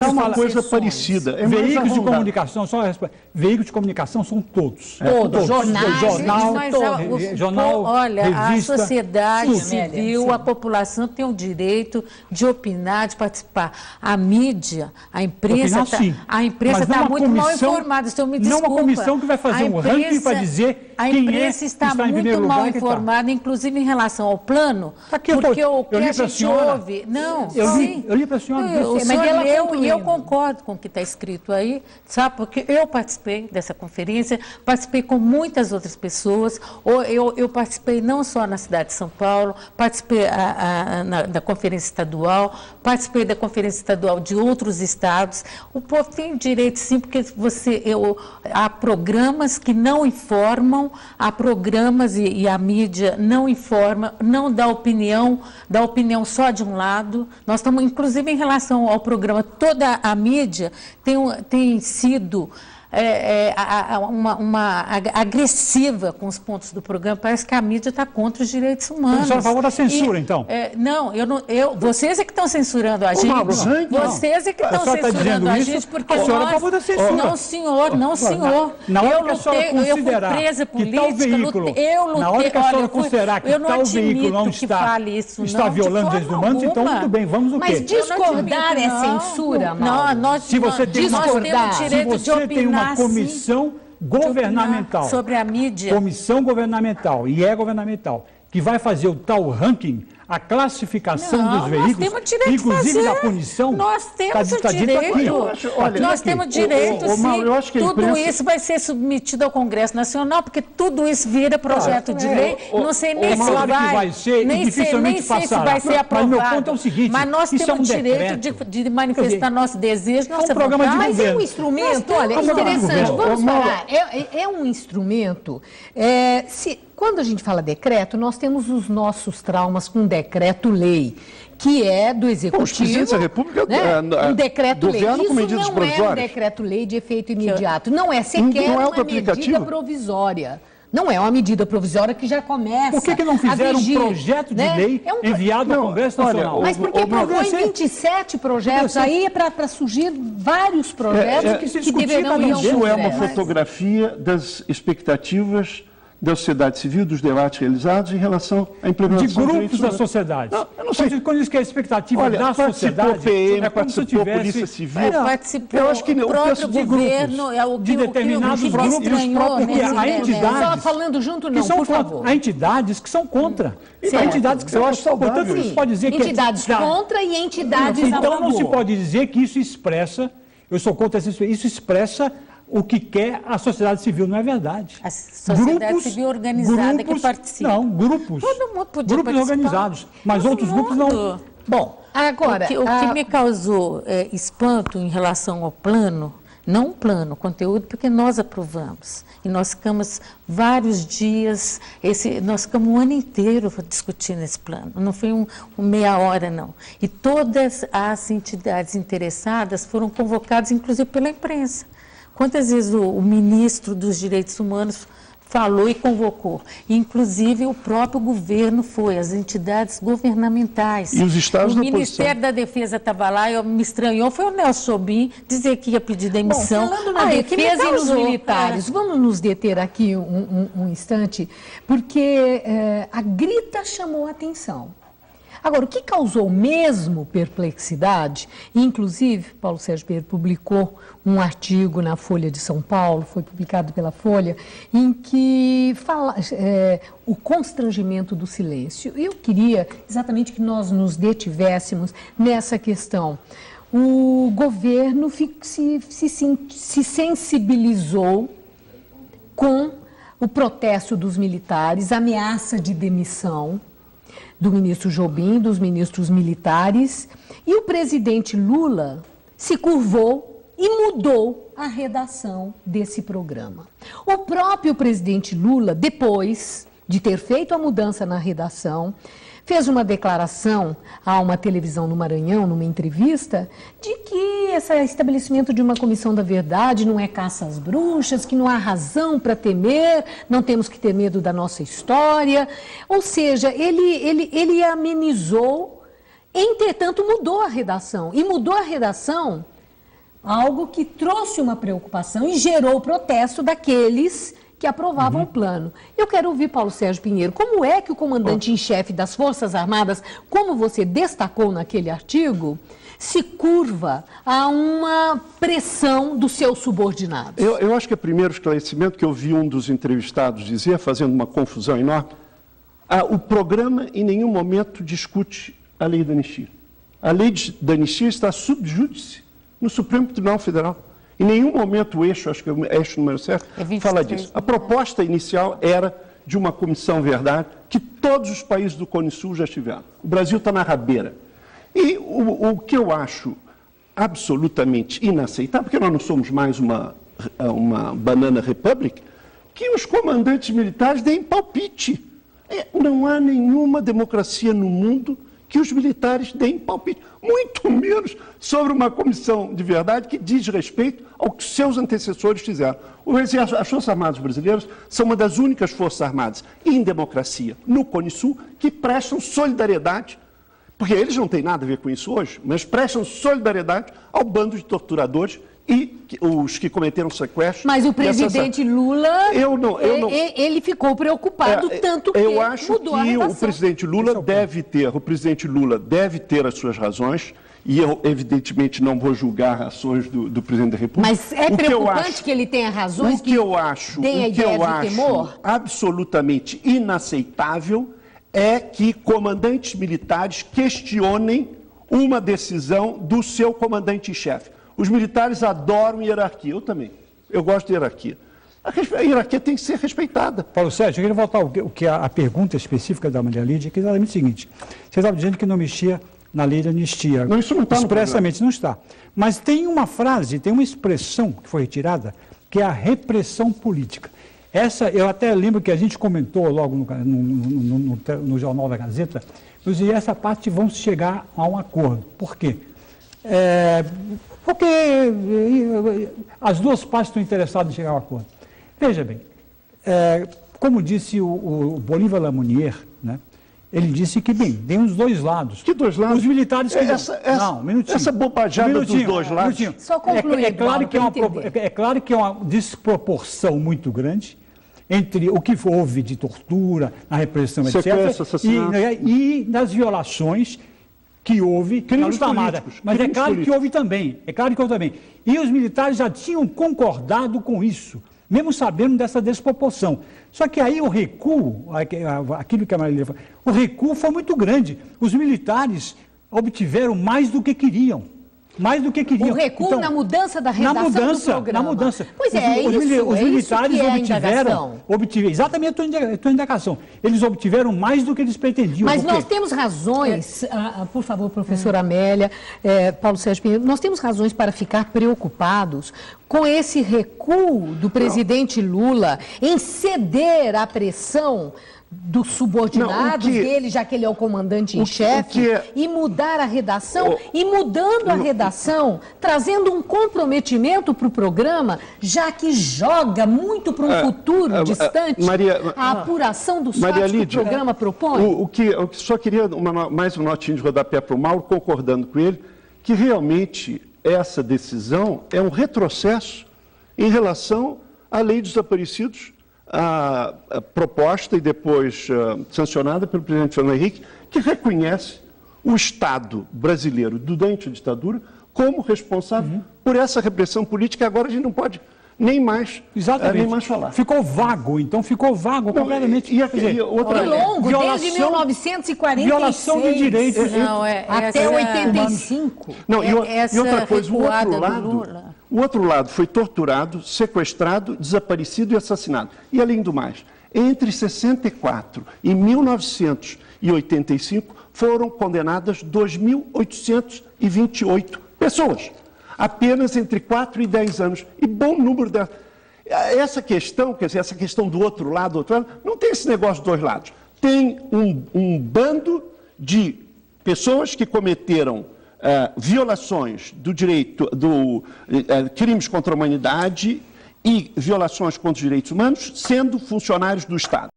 é uma coisa parecida. Veículos de comunicação, veículos de comunicação são todos. Todos. Jornal, olha, revista, a sociedade tudo. civil, a população tem o direito de opinar, de participar. A mídia, a imprensa está muito mal informada. Então, me desculpa. Não uma comissão que vai fazer um ranking para dizer a imprensa está muito mal informada, inclusive em relação ao plano, porque o que a gente ouve... Não, eu li para a senhora. E eu concordo com o que está escrito aí, sabe? Porque eu participei dessa conferência, participei com muitas outras pessoas, eu participei não só na cidade de São Paulo, participei da conferência estadual, participei da conferência estadual de outros estados. O povo tem direito, sim, porque há programas que não informam, há programas e a mídia não informa, não dá opinião só de um lado. Nós estamos, inclusive, em relação ao programa, toda a mídia tem sido agressiva com os pontos do programa. Parece que a mídia está contra os direitos humanos. Você é a favor da censura, então? Vocês é que estão censurando a gente. Vocês é que estão censurando a gente, porque a senhora é a favor da censura. Não, senhor, não, senhor. Na hora que a senhora considerar eu fui presa política, que tal veículo, na hora que a senhora considerar que tal veículo não está violando os direitos humanos, então muito bem, vamos o quê? Mas discordar é censura, Mauro? Se você tem uma comissão governamental sobre a mídia, comissão governamental, e é governamental, que vai fazer o tal ranking, a classificação dos veículos, inclusive da punição, nós temos o direito. Nós temos direito, sim. Tudo isso vai ser submetido ao Congresso Nacional, porque tudo isso vira projeto de lei. Não sei nem se vai ser, nem sei se vai ser aprovado. Mas meu ponto é o seguinte: mas nós temos o direito de manifestar nosso desejo, nossa vontade. Mas é um instrumento, olha, interessante. Vamos falar. É um instrumento. Quando a gente fala decreto, nós temos os nossos traumas com decreto-lei, que é do Executivo. O presidente da República, um decreto-lei. Isso com medidas não é um decreto-lei de efeito imediato. Não é sequer uma medida provisória. Não é uma medida provisória que já começa. Por que não fizeram um projeto de lei enviado ao Congresso Nacional? Mas porque aprovou em 27 projetos, aí é para surgir vários projetos que deverão ir ao Congresso. Isso é uma fotografia das expectativas da sociedade civil, dos debates realizados em relação à implementação de grupos da sociedade. Não, eu não sei. Quando diz que é a expectativa da sociedade, PM, participou Polícia Civil. Participou eu acho que o próprio governo, de determinados grupos, porque há entidades... Só falando junto, não, por favor. Há entidades que são contra. Há entidades que são contra. Portanto, não se pode dizer que... Entidades contra e entidades a favor. Então, não se pode dizer que isso expressa... Eu sou contra isso expressa o que quer a sociedade civil, não é verdade. A sociedade civil organizada que participa. Não, grupos. Todo mundo podia participar. Organizados, mas outros grupos não. Bom, agora... O que me causou espanto em relação ao plano, não o plano, o conteúdo, porque nós aprovamos. E nós ficamos vários dias, nós ficamos um ano inteiro discutindo esse plano. Não foi meia hora, não. E todas as entidades interessadas foram convocadas, inclusive pela imprensa. Quantas vezes o ministro dos Direitos Humanos falou e convocou? Inclusive, o próprio governo foi, as entidades governamentais. E os estados da oposição. O Ministério da Defesa estava lá, me estranhou, foi o Nelson Jobim dizer que ia pedir demissão. Bom, falando na defesa e nos militares, vamos nos deter aqui um instante, porque a grita chamou a atenção. Agora, o que causou mesmo perplexidade, inclusive, Paulo Sérgio Pinheiro publicou um artigo na Folha de São Paulo, foi publicado pela Folha, em que fala o constrangimento do silêncio. Eu queria exatamente que nós nos detivéssemos nessa questão. O governo se sensibilizou com o protesto dos militares, a ameaça de demissão do ministro Jobim, dos ministros militares, e o presidente Lula se curvou e mudou a redação desse programa. O próprio presidente Lula, depois de ter feito a mudança na redação, fez uma declaração a uma televisão no Maranhão, numa entrevista, de que esse estabelecimento de uma comissão da verdade não é caça às bruxas, que não há razão para temer, não temos que ter medo da nossa história. Ou seja, ele amenizou, entretanto mudou a redação. E mudou a redação Algo que trouxe uma preocupação e gerou o protesto daqueles que aprovavam o plano. Eu quero ouvir Paulo Sérgio Pinheiro. Como é que o comandante-em-chefe das Forças Armadas, como você destacou naquele artigo, se curva a uma pressão dos seus subordinados? Eu acho que o primeiro esclarecimento que eu vi um dos entrevistados dizer, fazendo uma confusão enorme, o programa em nenhum momento discute a lei da anistia. A lei da anistia está sub júdice no Supremo Tribunal Federal. Em nenhum momento o eixo, acho que é o eixo número certo, fala disso. A proposta inicial era de uma comissão verdade que todos os países do Cone Sul já tiveram. O Brasil está na rabeira. E o que eu acho absolutamente inaceitável, porque nós não somos mais uma banana republic, que os comandantes militares deem palpite. Não há nenhuma democracia no mundo que os militares deem palpite, muito menos sobre uma comissão de verdade que diz respeito ao que seus antecessores fizeram. As Forças Armadas brasileiras são uma das únicas Forças Armadas em democracia no Cone Sul que prestam solidariedade, porque eles não têm nada a ver com isso hoje, mas prestam solidariedade ao bando de torturadores e os que cometeram sequestros. Mas o presidente Lula, ele ficou preocupado tanto que eu acho mudou a que redação. o presidente Lula deve ter as suas razões, e eu evidentemente não vou julgar ações do presidente da República. Mas é preocupante que ele tenha razões, que tenha ideia de temor? Absolutamente inaceitável é que comandantes militares questionem uma decisão do seu comandante-em-chefe. Os militares adoram hierarquia, eu também. Eu gosto de hierarquia. A hierarquia tem que ser respeitada. Paulo Sérgio, eu queria voltar ao que a pergunta específica da Maria Lídia, que é exatamente o seguinte. Você estava dizendo que não mexia na lei da anistia. Não, isso não está expressamente não está. Mas tem uma frase, tem uma expressão que foi retirada, que é a repressão política. Essa, eu até lembro que a gente comentou logo no Jornal da Gazeta, e essa parte vamos chegar a um acordo. Por quê? Porque as duas partes estão interessadas em chegar a um acordo. Veja bem, como disse o Bolívar Lamounier, né, ele disse que, bem, tem os dois lados. Que dois lados? Os militares que... Não, um minutinho. Essa bobajada dos dois lados... Só concluir, é claro que é uma desproporção muito grande entre o que houve de tortura, na repressão, etc., e nas violações que houve na luta armada. Mas é claro que houve também. E os militares já tinham concordado com isso, mesmo sabendo dessa desproporção. Só que aí o recuo, aquilo que a Marília falou, o recuo foi muito grande. Os militares obtiveram mais do que queriam. O recuo então, na mudança da redação do programa. Na mudança. Pois os militares obtiveram exatamente a tua indagação. Eles obtiveram mais do que eles pretendiam. Mas nós temos razões, por favor, professora Amélia, Paulo Sérgio Pinheiro, nós temos razões para ficar preocupados com esse recuo do presidente Lula em ceder à pressão dos subordinados dele, já que ele é o comandante-em-chefe, e mudar a redação, e mudando a redação, trazendo um comprometimento para o programa, já que joga muito para um futuro distante a apuração dos fatos que o programa propõe? Eu só queria mais uma notinha de rodapé para o Mauro, concordando com ele, que realmente essa decisão é um retrocesso em relação à lei dos desaparecidos, a proposta e depois sancionada pelo presidente Fernando Henrique, que reconhece o Estado brasileiro durante a ditadura como responsável por essa repressão política. Agora a gente não pode nem mais falar. Ficou vago completamente. Longo, desde 1946. Violação de direitos. Até 85. E outra coisa, o outro lado foi torturado, sequestrado, desaparecido e assassinado. E além do mais, entre 64 e 1985 foram condenadas 2.828 pessoas. Apenas entre 4 e 10 anos. E bom número delas. Essa questão, quer dizer, essa questão do outro lado, não tem esse negócio dos dois lados. Tem um bando de pessoas que cometeram violações do direito, crimes contra a humanidade e violações contra os direitos humanos, sendo funcionários do Estado.